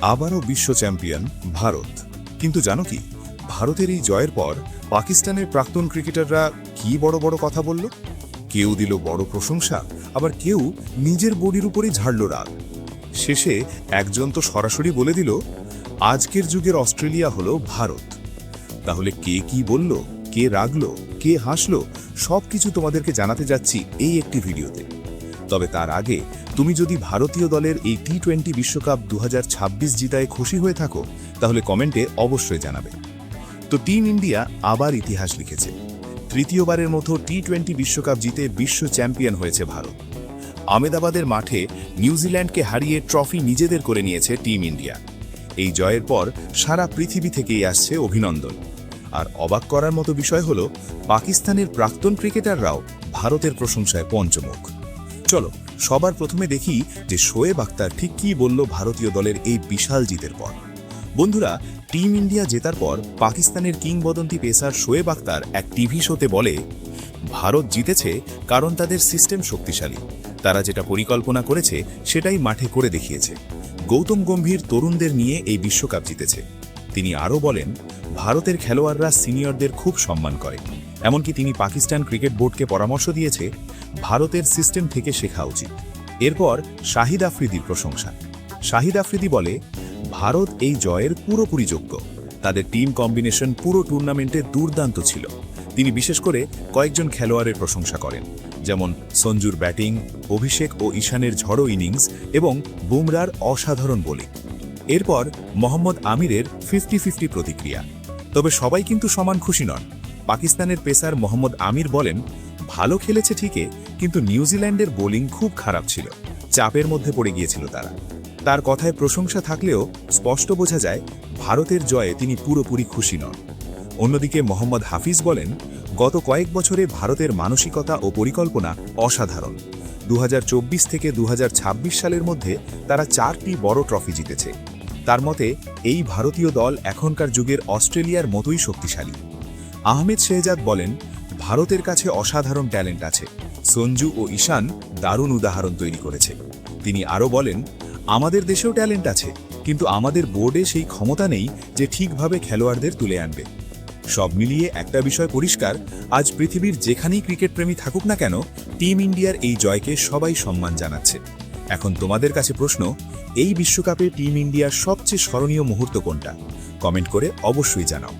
আবারও বিশ্ব চ্যাম্পিয়ন ভারত। কিন্তু জানো কি, ভারতের এই জয়ের পর পাকিস্তানের প্রাক্তন ক্রিকেটাররা কি বড় বড় কথা বলল। কেউ দিল বড় প্রশংসা, আবার কেউ নিজের বডির উপরেই ঝাড়ল রাগ। শেষে একজন তো সরাসরি বলে দিল, আজকের যুগের অস্ট্রেলিয়া হলো ভারত। তাহলে কে কি বলল, কে রাগলো, কে হাসলো, সবকিছু তোমাদেরকে জানাতে যাচ্ছি এই একটি ভিডিওতে। তবে তার আগে তুমি যদি ভারতীয় দলের এই টি-20 বিশ্বকাপ 2026 জিতায় খুশি হয়ে থাকো, তাহলে কমেন্টে অবশ্যই জানাবে। তো টিম ইন্ডিয়া আবার ইতিহাস লিখেছে। তৃতীয়বারের মতো টি-20 বিশ্বকাপ জিতে বিশ্ব চ্যাম্পিয়ন হয়েছে ভারত। আহমেদাবাদের মাঠে নিউজিল্যান্ডকে হারিয়ে ট্রফি নিজেদের করে নিয়েছে টিম ইন্ডিয়া। এই জয়ের পর সারা পৃথিবী থেকেই আসছে অভিনন্দন। আর অবাক করার মতো বিষয় হল, পাকিস্তানের প্রাক্তন ক্রিকেটাররাও ভারতের প্রশংসায় পঞ্চমুখ। চলো সবার প্রথমে দেখি যে শোয়েব আখতার ঠিক কী বলল ভারতীয় দলের এই বিশাল জিতের পর। বন্ধুরা, টিম ইন্ডিয়া জেতার পর পাকিস্তানের কিংবদন্তি পেসার শোয়েব আখতার এক টিভি শোতে বলে, ভারত জিতেছে কারণ তাদের সিস্টেম শক্তিশালী। তারা যেটা পরিকল্পনা করেছে সেটাই মাঠে করে দেখিয়েছে। গৌতম গম্ভীর তরুণদের নিয়ে এই বিশ্বকাপ জিতেছে। তিনি আরও বলেন, ভারতের খেলোয়াড়রা সিনিয়রদের খুব সম্মান করে। এমনকি তিনি পাকিস্তান ক্রিকেট বোর্ডকে পরামর্শ দিয়েছে, ভারতের সিস্টেম থেকে শেখা উচিত। এরপর শাহিদ আফ্রিদির প্রশংসা। শাহিদ আফ্রিদি বলে, ভারত এই জয়ের পুরোপুরি যোগ্য। তাদের টিম কম্বিনেশন পুরো টুর্নামেন্টে দুর্দান্ত ছিল। তিনি বিশেষ করে কয়েকজন খেলোয়াড়ের প্রশংসা করেন, যেমন সঞ্জুর ব্যাটিং, অভিষেক ও ঈশানের ঝড়ো ইনিংস এবং বুমরার অসাধারণ বোলিং। এরপর মোহাম্মদ আমিরের 50-50 প্রতিক্রিয়া। তবে সবাই কিন্তু সমান খুশি নন। পাকিস্তানের পেসার মোহাম্মদ আমির বলেন, ভালো খেলেছে ঠিকই, কিন্তু নিউজিল্যান্ডের বোলিং খুব খারাপ ছিল। চাপের মধ্যে পড়ে গিয়েছিল তারা। তার কথায় প্রশংসা থাকলেও স্পষ্ট বোঝা যায় ভারতের জয়ে তিনি পুরোপুরি খুশি নন। অন্যদিকে মোহাম্মদ হাফিজ বলেন, গত কয়েক বছরে ভারতের মানসিকতা ও পরিকল্পনা অসাধারণ। 2024 থেকে 2026 সালের মধ্যে তারা 4টি বড় ট্রফি জিতেছে। তার মতে এই ভারতীয় দল এখনকার যুগের অস্ট্রেলিয়ার মতোই শক্তিশালী। আহমেদ শেহজাদ বলেন, ভারতের কাছে অসাধারণ ট্যালেন্ট আছে। সঞ্জু ও ঈশান দারুণ উদাহরণ তৈরি করেছে। তিনি আরও বলেন, আমাদের দেশেও ট্যালেন্ট আছে, কিন্তু আমাদের বোর্ডে সেই ক্ষমতা নেই যে ঠিকভাবে খেলোয়াড়দের তুলে আনবে। সব মিলিয়ে একটা বিষয় পরিষ্কার, আজ পৃথিবীর যেখানেই ক্রিকেট প্রেমী থাকুক না কেন, টিম ইন্ডিয়ার এই জয়কে সবাই সম্মান জানাচ্ছে। এখন তোমাদের কাছে প্রশ্ন, এই বিশ্বকাপে টিম ইন্ডিয়ার সবচেয়ে স্মরণীয় মুহূর্ত কোনটা? কমেন্ট করে অবশ্যই জানাও।